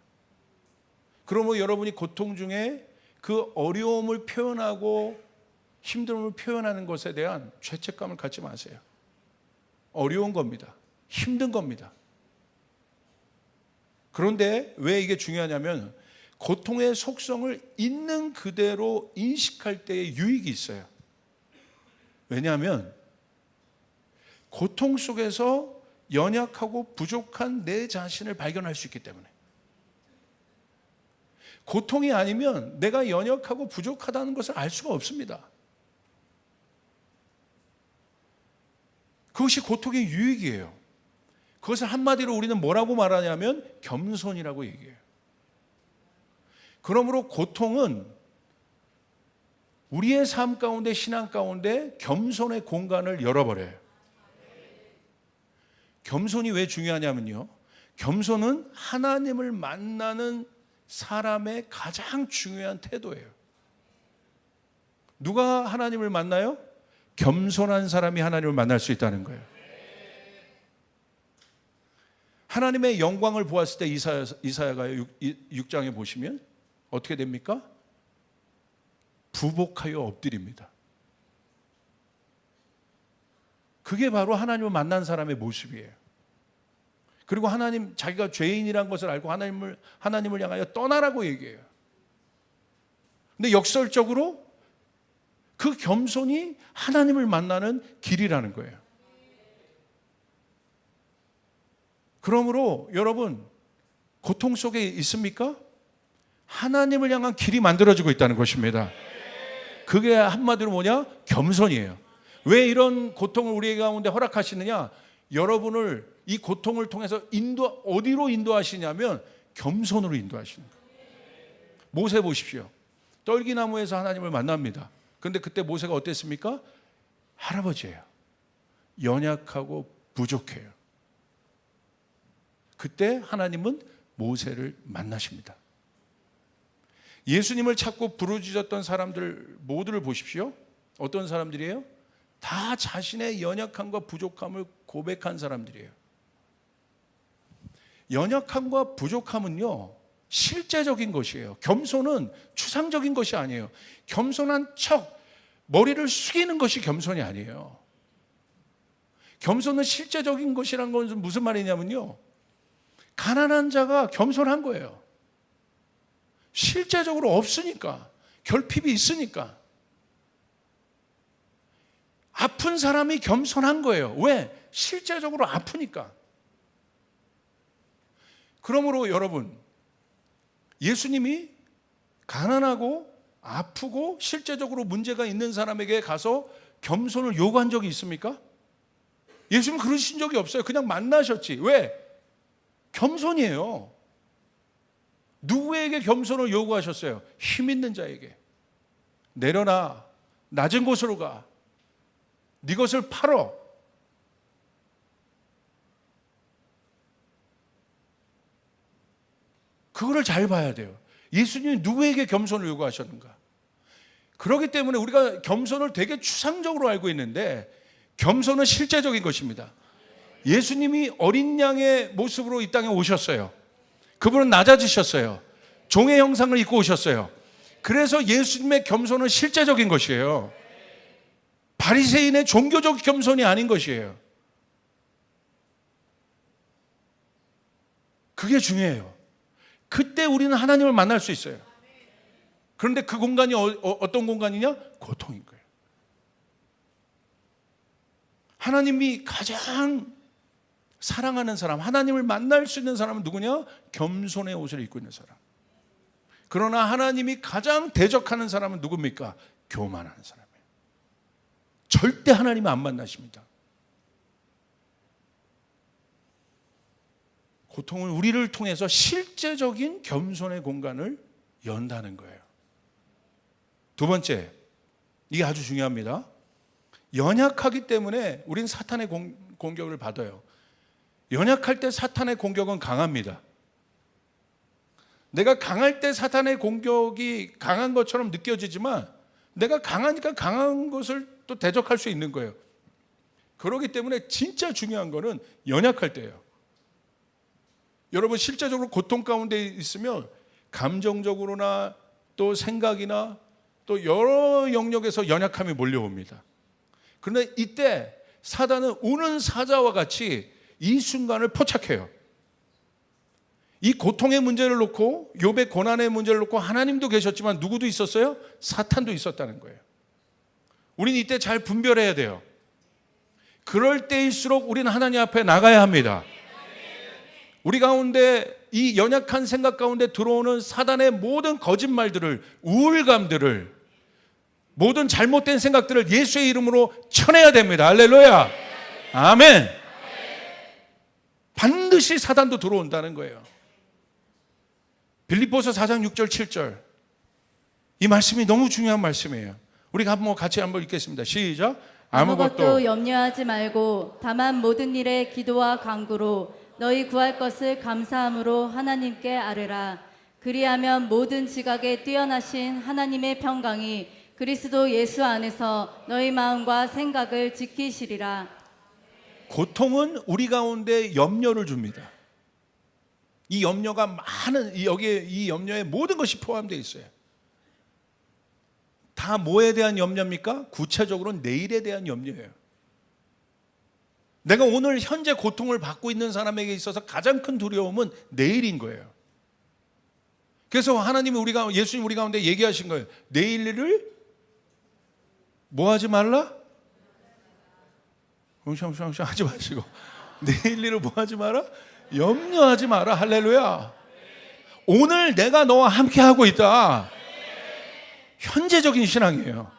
그러면 여러분이 고통 중에 그 어려움을 표현하고 힘듦을 표현하는 것에 대한 죄책감을 갖지 마세요. 어려운 겁니다. 힘든 겁니다. 그런데 왜 이게 중요하냐면 고통의 속성을 있는 그대로 인식할 때의 유익이 있어요. 왜냐하면 고통 속에서 연약하고 부족한 내 자신을 발견할 수 있기 때문에. 고통이 아니면 내가 연약하고 부족하다는 것을 알 수가 없습니다. 그것이 고통의 유익이에요. 그것을 한마디로 우리는 뭐라고 말하냐면 겸손이라고 얘기해요. 그러므로 고통은 우리의 삶 가운데, 신앙 가운데 겸손의 공간을 열어버려요. 겸손이 왜 중요하냐면요, 겸손은 하나님을 만나는 사람의 가장 중요한 태도예요. 누가 하나님을 만나요? 겸손한 사람이 하나님을 만날 수 있다는 거예요. 하나님의 영광을 보았을 때 이사야가 6장에 보시면 어떻게 됩니까? 부복하여 엎드립니다. 그게 바로 하나님을 만난 사람의 모습이에요. 그리고 하나님, 자기가 죄인이란 것을 알고 하나님을 향하여 떠나라고 얘기해요. 근데 역설적으로 그 겸손이 하나님을 만나는 길이라는 거예요. 그러므로 여러분, 고통 속에 있습니까? 하나님을 향한 길이 만들어지고 있다는 것입니다. 그게 한마디로 뭐냐? 겸손이에요. 왜 이런 고통을 우리 가운데 허락하시느냐? 여러분을 이 고통을 통해서 어디로 인도하시냐면 겸손으로 인도하시는 거예요. 모세 보십시오. 떨기나무에서 하나님을 만납니다. 그런데 그때 모세가 어땠습니까? 할아버지예요. 연약하고 부족해요. 그때 하나님은 모세를 만나십니다. 예수님을 찾고 부르짖었던 사람들 모두를 보십시오. 어떤 사람들이에요? 다 자신의 연약함과 부족함을 고백한 사람들이에요. 연약함과 부족함은요, 실제적인 것이에요. 겸손은 추상적인 것이 아니에요. 겸손한 척 머리를 숙이는 것이 겸손이 아니에요. 겸손은 실제적인 것이란 건 무슨 말이냐면요, 가난한 자가 겸손한 거예요. 실제적으로 없으니까, 결핍이 있으니까. 아픈 사람이 겸손한 거예요. 왜? 실제적으로 아프니까. 그러므로 여러분, 예수님이 가난하고 아프고 실제적으로 문제가 있는 사람에게 가서 겸손을 요구한 적이 있습니까? 예수님은 그러신 적이 없어요. 그냥 만나셨지. 왜? 겸손이에요. 누구에게 겸손을 요구하셨어요? 힘 있는 자에게. 내려놔. 낮은 곳으로 가. 네 것을 팔어. 그거를 잘 봐야 돼요. 예수님이 누구에게 겸손을 요구하셨는가? 그렇기 때문에 우리가 겸손을 되게 추상적으로 알고 있는데 겸손은 실제적인 것입니다. 예수님이 어린 양의 모습으로 이 땅에 오셨어요. 그분은 낮아지셨어요. 종의 형상을 입고 오셨어요. 그래서 예수님의 겸손은 실제적인 것이에요. 바리새인의 종교적 겸손이 아닌 것이에요. 그게 중요해요. 그때 우리는 하나님을 만날 수 있어요. 그런데 그 공간이 어떤 공간이냐? 고통인 거예요. 하나님이 가장 사랑하는 사람, 하나님을 만날 수 있는 사람은 누구냐? 겸손의 옷을 입고 있는 사람. 그러나 하나님이 가장 대적하는 사람은 누굽니까? 교만하는 사람이에요. 절대 하나님을 안 만나십니다. 고통은 우리를 통해서 실제적인 겸손의 공간을 연다는 거예요. 두 번째, 이게 아주 중요합니다. 연약하기 때문에 우린 사탄의 공격을 받아요. 연약할 때 사탄의 공격은 강합니다. 내가 강할 때 사탄의 공격이 강한 것처럼 느껴지지만 내가 강하니까 강한 것을 또 대적할 수 있는 거예요. 그렇기 때문에 진짜 중요한 거는 연약할 때예요. 여러분 실제적으로 고통 가운데 있으면 감정적으로나 또 생각이나 또 여러 영역에서 연약함이 몰려옵니다. 그런데 이때 사단은 우는 사자와 같이 이 순간을 포착해요. 이 고통의 문제를 놓고 욥의 고난의 문제를 놓고 하나님도 계셨지만 누구도 있었어요? 사탄도 있었다는 거예요. 우리는 이때 잘 분별해야 돼요. 그럴 때일수록 우리는 하나님 앞에 나가야 합니다. 우리 가운데 이 연약한 생각 가운데 들어오는 사단의 모든 거짓말들을, 우울감들을, 모든 잘못된 생각들을 예수의 이름으로 쳐내야 됩니다. 할렐루야. 아멘. 반드시 사단도 들어온다는 거예요. 빌립보서 4장 6절 7절 이 말씀이 너무 중요한 말씀이에요. 우리가 같이 한번 읽겠습니다. 시작. 아무것도 염려하지 말고 다만 모든 일에 기도와 간구로 너희 구할 것을 감사함으로 하나님께 아뢰라. 그리하면 모든 지각에 뛰어나신 하나님의 평강이 그리스도 예수 안에서 너희 마음과 생각을 지키시리라. 고통은 우리 가운데 염려를 줍니다. 이 염려가 많은, 여기에 이 염려에 모든 것이 포함되어 있어요. 다 뭐에 대한 염려입니까? 구체적으로는 내일에 대한 염려예요. 내가 오늘 현재 고통을 받고 있는 사람에게 있어서 가장 큰 두려움은 내일인 거예요. 그래서 하나님이 예수님 우리 가운데 얘기하신 거예요. 내일 일을 뭐 하지 말라? 웅샹샹샹 하지 마시고 내일 일을 뭐 하지 마라? 염려하지 마라. 할렐루야. 오늘 내가 너와 함께 하고 있다. 현재적인 신앙이에요.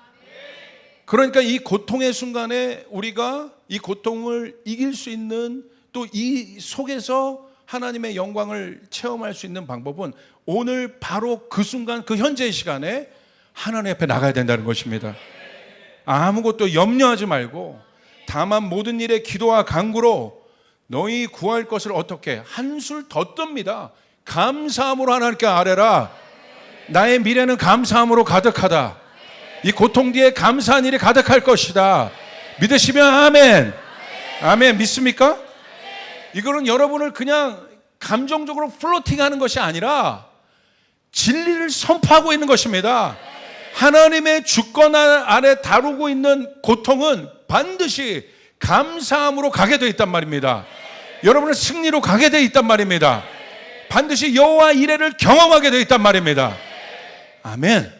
그러니까 이 고통의 순간에 우리가 이 고통을 이길 수 있는, 또 이 속에서 하나님의 영광을 체험할 수 있는 방법은 오늘 바로 그 순간, 그 현재의 시간에 하나님 앞에 나가야 된다는 것입니다. 아무것도 염려하지 말고 다만 모든 일에 기도와 간구로 너희 구할 것을 어떻게 한술 더 뜹니다. 감사함으로 하나님께 아뢰라. 나의 미래는 감사함으로 가득하다. 이 고통 뒤에 감사한 일이 가득할 것이다. 믿으시면 아멘. 아멘. 믿습니까? 이거는 여러분을 그냥 감정적으로 플로팅하는 것이 아니라 진리를 선포하고 있는 것입니다. 하나님의 주권 아래 다루고 있는 고통은 반드시 감사함으로 가게 되어 있단 말입니다. 여러분은 승리로 가게 되어 있단 말입니다. 반드시 여호와 이레를 경험하게 되어 있단 말입니다. 아멘.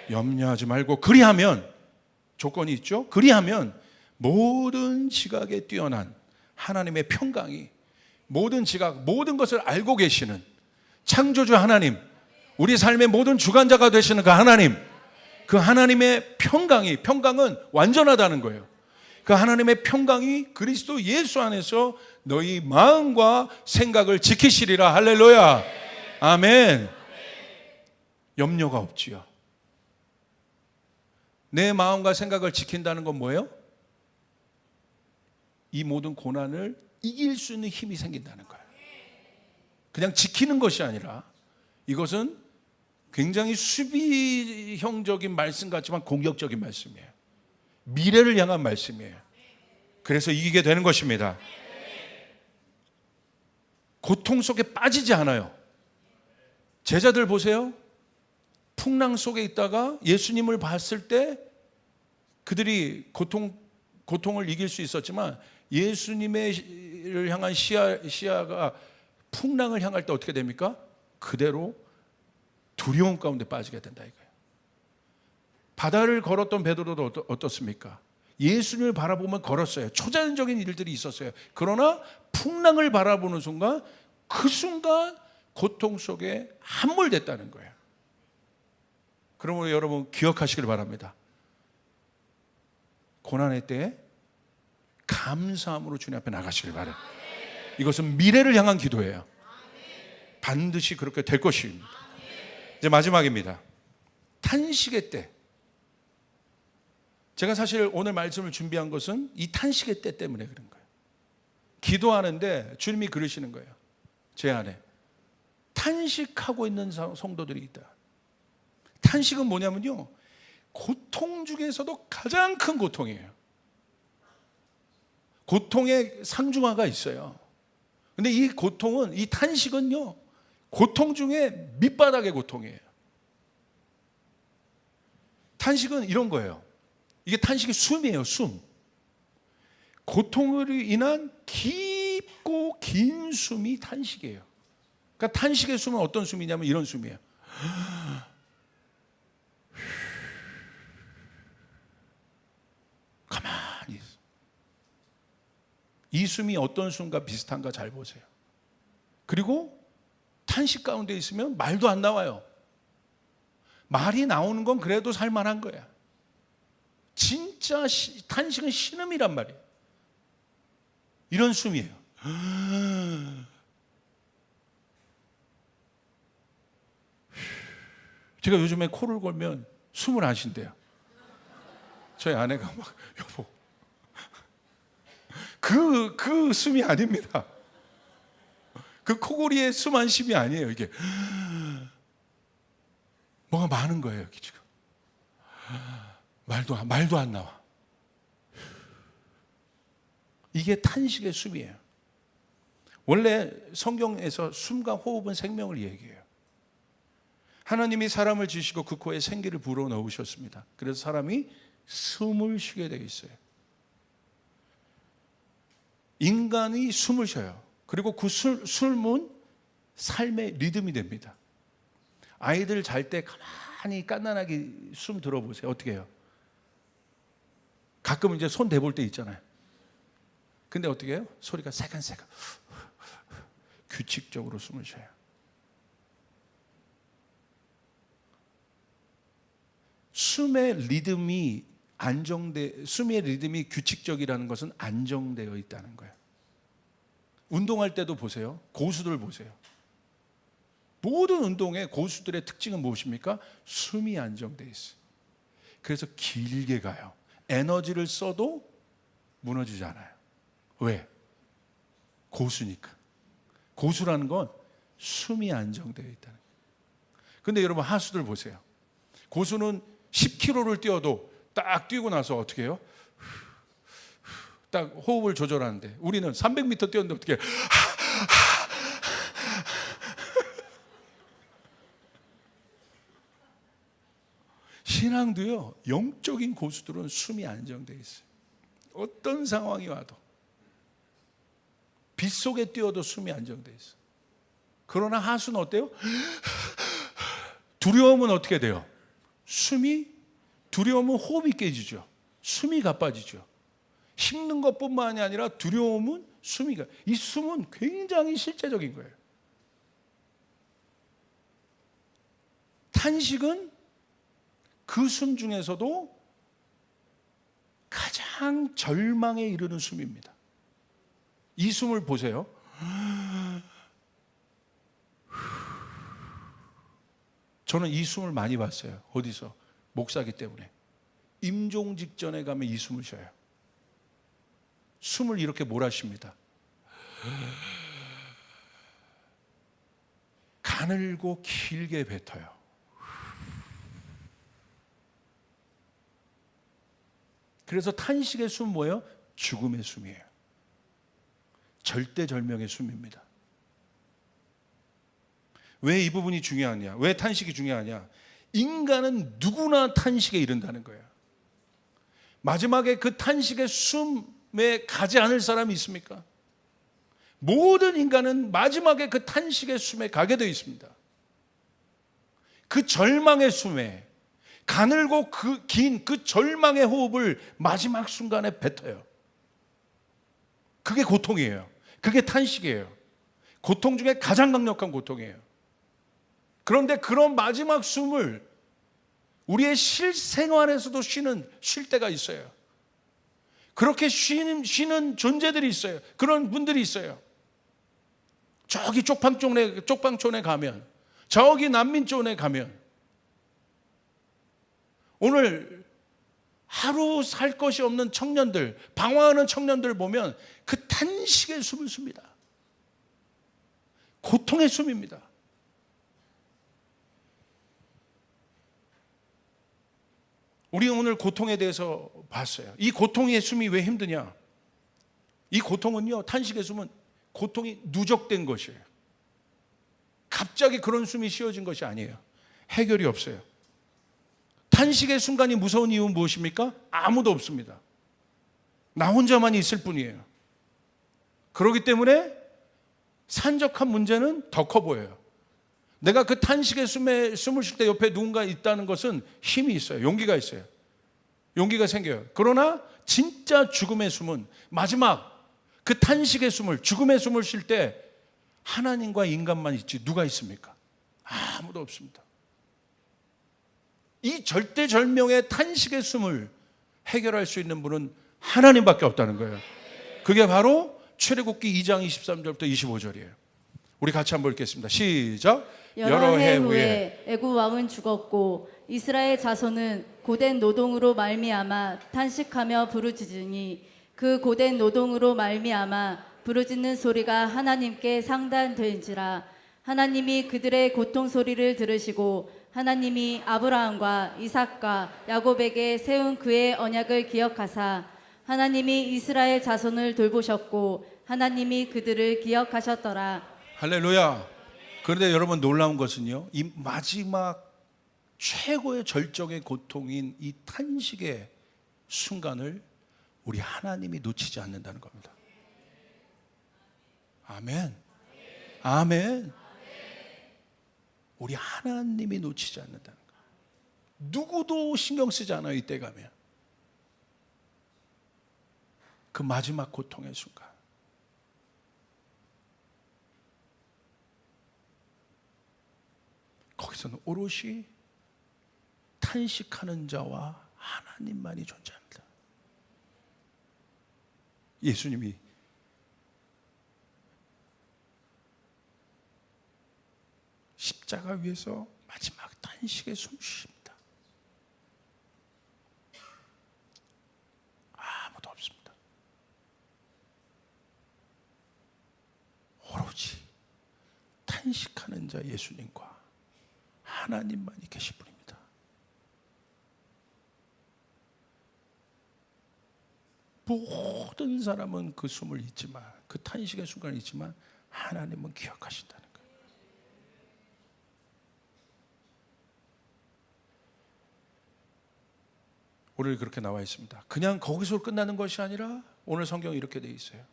염려하지 말고 그리하면, 조건이 있죠. 그리하면 모든 지각에 뛰어난 하나님의 평강이, 모든 지각, 모든 것을 알고 계시는 창조주 하나님, 우리 삶의 모든 주관자가 되시는 그 하나님, 그 하나님의 평강은 완전하다는 거예요. 그 하나님의 평강이 그리스도 예수 안에서 너희 마음과 생각을 지키시리라. 할렐루야. 아멘. 염려가 없지요. 내 마음과 생각을 지킨다는 건 뭐예요? 이 모든 고난을 이길 수 있는 힘이 생긴다는 거예요. 그냥 지키는 것이 아니라 이것은 굉장히 수비형적인 말씀 같지만 공격적인 말씀이에요. 미래를 향한 말씀이에요. 그래서 이기게 되는 것입니다. 고통 속에 빠지지 않아요. 제자들 보세요. 풍랑 속에 있다가 예수님을 봤을 때 그들이 고통을 이길 수 있었지만 예수님을 향한 시야가 풍랑을 향할 때 어떻게 됩니까? 그대로 두려움 가운데 빠지게 된다 이거예요. 바다를 걸었던 베드로도 어떻습니까? 예수님을 바라보면 걸었어요. 초자연적인 일들이 있었어요. 그러나 풍랑을 바라보는 순간, 그 순간 고통 속에 함몰됐다는 거예요. 그러므로 여러분 기억하시길 바랍니다. 고난의 때에 감사함으로 주님 앞에 나가시길 바라요. 이것은 미래를 향한 기도예요. 반드시 그렇게 될 것입니다. 이제 마지막입니다. 탄식의 때. 제가 사실 오늘 말씀을 준비한 것은 이 탄식의 때 때문에 그런 거예요. 기도하는데 주님이 그러시는 거예요. 제 안에 탄식하고 있는 성도들이 있다. 탄식은 뭐냐면요, 고통 중에서도 가장 큰 고통이에요. 고통의 상중하가 있어요. 근데 이 고통은, 이 탄식은요, 고통 중에 밑바닥의 고통이에요. 탄식은 이런 거예요. 이게 탄식의 숨이에요, 숨. 고통으로 인한 깊고 긴 숨이 탄식이에요. 그러니까 탄식의 숨은 어떤 숨이냐면 이런 숨이에요. 가만히 있어. 이 숨이 어떤 숨과 비슷한가 잘 보세요. 그리고 탄식 가운데 있으면 말도 안 나와요. 말이 나오는 건 그래도 살만한 거야. 진짜 탄식은 신음이란 말이에요. 이런 숨이에요. 제가 요즘에 코를 골면 숨을 안 쉰대요. 저희 아내가 막, 여보, 그 숨이 아닙니다. 그 코골이의 숨 안 쉼이 아니에요. 이게 뭐가 많은 거예요, 여기 지금. 말도 안 나와. 이게 탄식의 숨이에요. 원래 성경에서 숨과 호흡은 생명을 얘기해요. 하나님이 사람을 지으시고 그 코에 생기를 불어넣으셨습니다. 그래서 사람이 숨을 쉬게 되어 있어요. 인간이 숨을 쉬어요. 그리고 그 숨은 삶의 리듬이 됩니다. 아이들 잘 때 가만히 깐난하게 숨 들어보세요. 어떻게 해요? 가끔 이제 손 대볼 때 있잖아요. 근데 어떻게 해요? 소리가 세간세간 규칙적으로 숨을 쉬어요. 숨의 리듬이 숨의 리듬이 규칙적이라는 것은 안정되어 있다는 거예요. 운동할 때도 보세요. 고수들 보세요. 모든 운동의 고수들의 특징은 무엇입니까? 숨이 안정되어 있어요. 그래서 길게 가요. 에너지를 써도 무너지지 않아요. 왜? 고수니까. 고수라는 건 숨이 안정되어 있다는 거예요. 근데 여러분 하수들 보세요. 고수는 10km를 뛰어도 딱 뛰고 나서 어떻게 해요? 딱 호흡을 조절하는데 우리는 300m 뛰었는데 어떻게 해요? 신앙도요, 영적인 고수들은 숨이 안정되어 있어요. 어떤 상황이 와도 빗속에 뛰어도 숨이 안정되어 있어요. 그러나 하수는 어때요? 두려움은 어떻게 돼요? 두려움은 호흡이 깨지죠. 숨이 가빠지죠. 힘든 것뿐만이 아니라 두려움은 이 숨은 굉장히 실제적인 거예요. 탄식은 그 숨 중에서도 가장 절망에 이르는 숨입니다. 이 숨을 보세요. 저는 이 숨을 많이 봤어요. 어디서? 목사기 때문에. 임종 직전에 가면 이 숨을 쉬어요. 숨을 이렇게 몰아쉽니다. 가늘고 길게 뱉어요. 그래서 탄식의 숨 뭐예요? 죽음의 숨이에요. 절대절명의 숨입니다. 왜 이 부분이 중요하냐? 왜 탄식이 중요하냐? 인간은 누구나 탄식에 이른다는 거예요. 마지막에 그 탄식의 숨에 가지 않을 사람이 있습니까? 모든 인간은 마지막에 그 탄식의 숨에 가게 되어 있습니다. 그 절망의 숨에, 가늘고 긴 그 절망의 호흡을 마지막 순간에 뱉어요. 그게 고통이에요. 그게 탄식이에요. 고통 중에 가장 강력한 고통이에요. 그런데 그런 마지막 숨을 우리의 실생활에서도 쉴 때가 있어요. 그렇게 쉬는 존재들이 있어요. 그런 분들이 있어요. 저기 쪽방촌에 가면, 저기 난민촌에 가면, 오늘 하루 살 것이 없는 청년들, 방황하는 청년들 보면 그 탄식의 숨을 씁니다. 고통의 숨입니다. 우리 오늘 고통에 대해서 봤어요. 이 고통의 숨이 왜 힘드냐? 이 고통은요, 탄식의 숨은 고통이 누적된 것이에요. 갑자기 그런 숨이 쉬어진 것이 아니에요. 해결이 없어요. 탄식의 순간이 무서운 이유는 무엇입니까? 아무도 없습니다. 나 혼자만 있을 뿐이에요. 그렇기 때문에 산적한 문제는 더 커 보여요. 내가 그 탄식의 숨을 쉴 때 옆에 누군가 있다는 것은 힘이 있어요. 용기가 있어요. 용기가 생겨요. 그러나 진짜 죽음의 숨은 마지막 그 탄식의 숨을, 죽음의 숨을 쉴 때 하나님과 인간만 있지 누가 있습니까? 아무도 없습니다. 이 절대절명의 탄식의 숨을 해결할 수 있는 분은 하나님밖에 없다는 거예요. 그게 바로 출애굽기 2장 23절부터 25절이에요. 우리 같이 한번 읽겠습니다. 시작. 여러 해 후에 애굽 왕은 죽었고 이스라엘 자손은 고된 노동으로 말미암아 탄식하며 부르짖으니 그 고된 노동으로 말미암아 부르짖는 소리가 하나님께 상달된지라. 하나님이 그들의 고통 소리를 들으시고 하나님이 아브라함과 이삭과 야곱에게 세운 그의 언약을 기억하사 하나님이 이스라엘 자손을 돌보셨고 하나님이 그들을 기억하셨더라. 할렐루야. 그런데 여러분 놀라운 것은요, 이 마지막 최고의 절정의 고통인 이 탄식의 순간을 우리 하나님이 놓치지 않는다는 겁니다. 아멘. 아멘. 우리 하나님이 놓치지 않는다는 거예요. 누구도 신경 쓰지 않아요. 이때 가면 그 마지막 고통의 순간, 거기서는 오롯이 탄식하는 자와 하나님만이 존재합니다. 예수님이 십자가 위에서 마지막 탄식에 숨 쉬십니다. 아무도 없습니다. 오로지 탄식하는 자 예수님과 하나님만이 계실 분입니다. 모든 사람은 그 숨을 잊지만, 그 탄식의 순간을 잊지만 하나님은 기억하신다는 거예요. 오늘 그렇게 나와 있습니다. 그냥 거기서 끝나는 것이 아니라 오늘 성경에 이렇게 되어 있어요.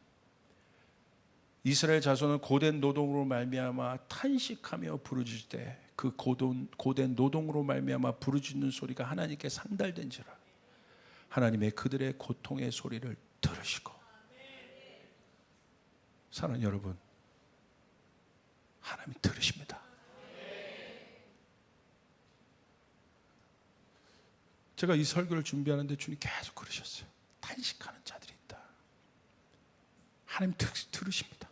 이스라엘 자손은 고된 노동으로 말미암아 탄식하며 부르짖을 때 그 고된 노동으로 말미암아 부르짖는 소리가 하나님께 상달된지라 하나님의 그들의 고통의 소리를 들으시고. 사랑하는 여러분, 하나님 들으십니다. 제가 이 설교를 준비하는데 주님 계속 그러셨어요. 탄식하는 자들이 있다. 하나님 들으십니다.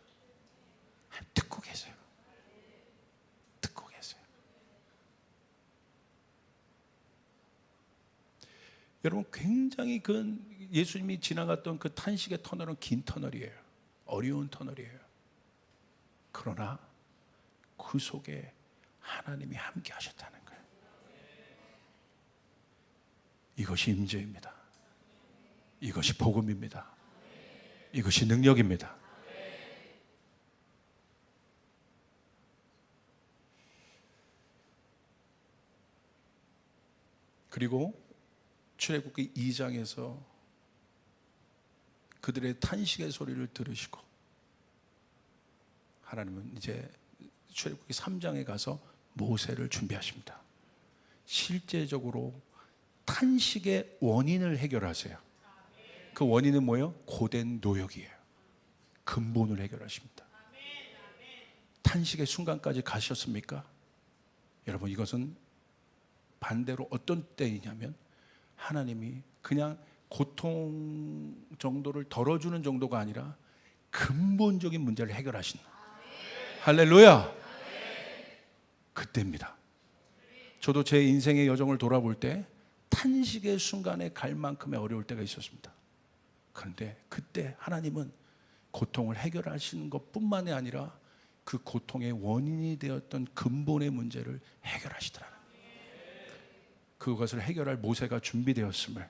하나님 듣고 계세요. 듣고 계세요. 여러분, 굉장히 예수님이 지나갔던 그 탄식의 터널은 긴 터널이에요. 어려운 터널이에요. 그러나 그 속에 하나님이 함께 하셨다는 거예요. 이것이 임재입니다. 이것이 복음입니다. 이것이 능력입니다. 그리고 출애굽기 2장에서 그들의 탄식의 소리를 들으시고 하나님은 이제 출애굽기 3장에 가서 모세를 준비하십니다. 실제적으로 탄식의 원인을 해결하세요. 그 원인은 뭐예요? 고된 노역이에요. 근본을 해결하십니다. 탄식의 순간까지 가셨습니까? 여러분, 이것은 반대로 어떤 때이냐면 하나님이 그냥 고통 정도를 덜어주는 정도가 아니라 근본적인 문제를 해결하신, 할렐루야, 그때입니다. 저도 제 인생의 여정을 돌아볼 때 탄식의 순간에 갈 만큼의 어려울 때가 있었습니다. 그런데 그때 하나님은 고통을 해결하시는 것뿐만이 아니라 그 고통의 원인이 되었던 근본의 문제를 해결하시더라고요. 그것을 해결할 모세가 준비되었음을,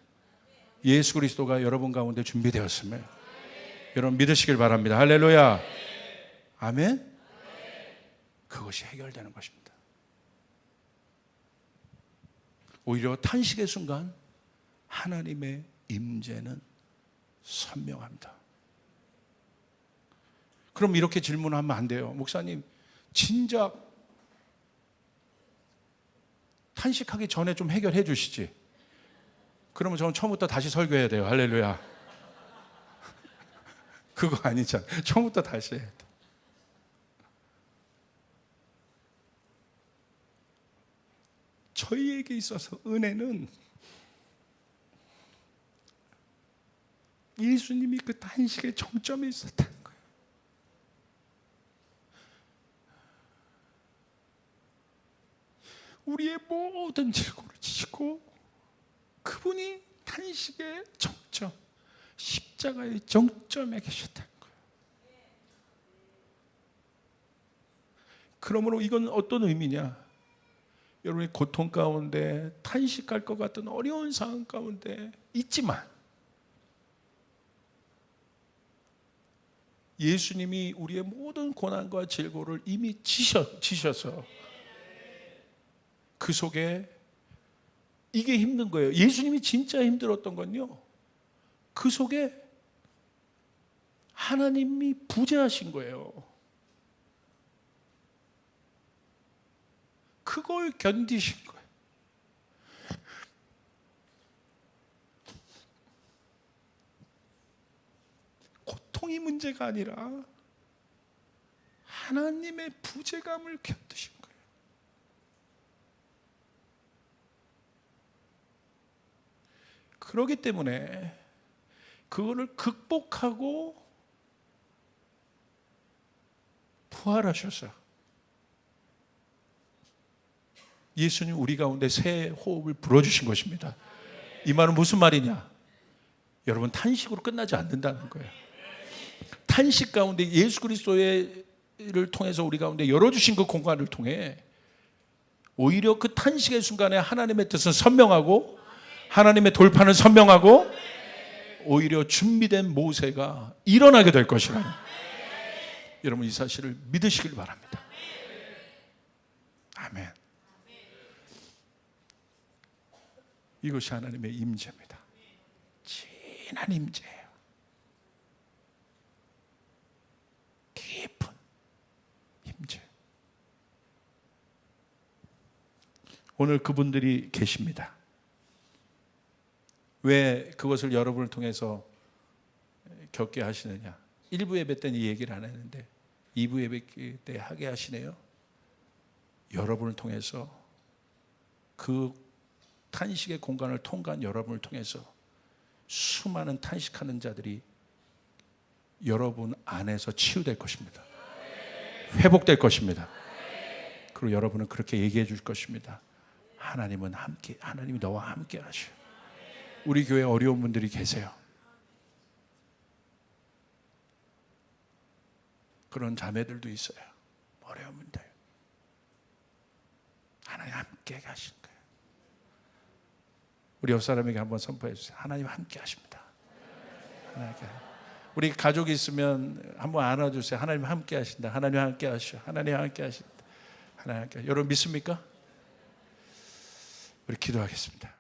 예수 그리스도가 여러분 가운데 준비되었음을 여러분 믿으시길 바랍니다. 할렐루야. 아멘. 그것이 해결되는 것입니다. 오히려 탄식의 순간 하나님의 임재는 선명합니다. 그럼 이렇게 질문하면 안 돼요. 목사님, 진작 탄식하기 전에 좀 해결해 주시지. 그러면 저는 처음부터 다시 설교해야 돼요. 할렐루야. 그거 아니잖아. 처음부터 다시 해야 돼. 저희에게 있어서 은혜는 예수님이 그 탄식의 정점에 있었다는 거예요. 우리의 모든 질고를 지시고 그분이 탄식의 정점, 십자가의 정점에 계셨다는 거예요. 그러므로 이건 어떤 의미냐? 여러분이 고통 가운데 탄식할 것 같은 어려운 상황 가운데 있지만 예수님이 우리의 모든 고난과 질고를 이미 지셔서 그 속에 이게 힘든 거예요. 예수님이 진짜 힘들었던 건요, 그 속에 하나님이 부재하신 거예요. 그걸 견디신 거예요. 고통이 문제가 아니라 하나님의 부재감을 견디신 거예요. 그렇기 때문에 그거를 극복하고 부활하셔서 예수님 우리 가운데 새 호흡을 불어주신 것입니다. 이 말은 무슨 말이냐? 여러분, 탄식으로 끝나지 않는다는 거예요. 탄식 가운데 예수 그리스도의 통해서 우리 가운데 열어주신 그 공간을 통해 오히려 그 탄식의 순간에 하나님의 뜻은 선명하고 하나님의 돌파는 선명하고 오히려 준비된 모세가 일어나게 될 것이라는, 여러분 이 사실을 믿으시길 바랍니다. 아멘. 이것이 하나님의 임재입니다. 진한 임재예요. 깊은 임재. 오늘 그분들이 계십니다. 왜 그것을 여러분을 통해서 겪게 하시느냐? 1부 예배 때는 이 얘기를 안 했는데 2부 예배 때 하게 하시네요. 여러분을 통해서, 그 탄식의 공간을 통과한 여러분을 통해서 수많은 탄식하는 자들이 여러분 안에서 치유될 것입니다. 회복될 것입니다. 그리고 여러분은 그렇게 얘기해 줄 것입니다. 하나님은 함께, 하나님이 너와 함께 하셔. 우리 교회에 어려운 분들이 계세요. 그런 자매들도 있어요. 어려운 분들. 하나님 함께 하신 거예요. 우리 옆 사람에게 한번 선포해 주세요. 하나님 함께 하십니다. 하나님께. 우리 가족이 있으면 한번 안아주세요. 하나님 함께 하신다. 하나님 함께 하셔. 하나님 함께 하신다. 하나님 함께. 여러분 믿습니까? 우리 기도하겠습니다.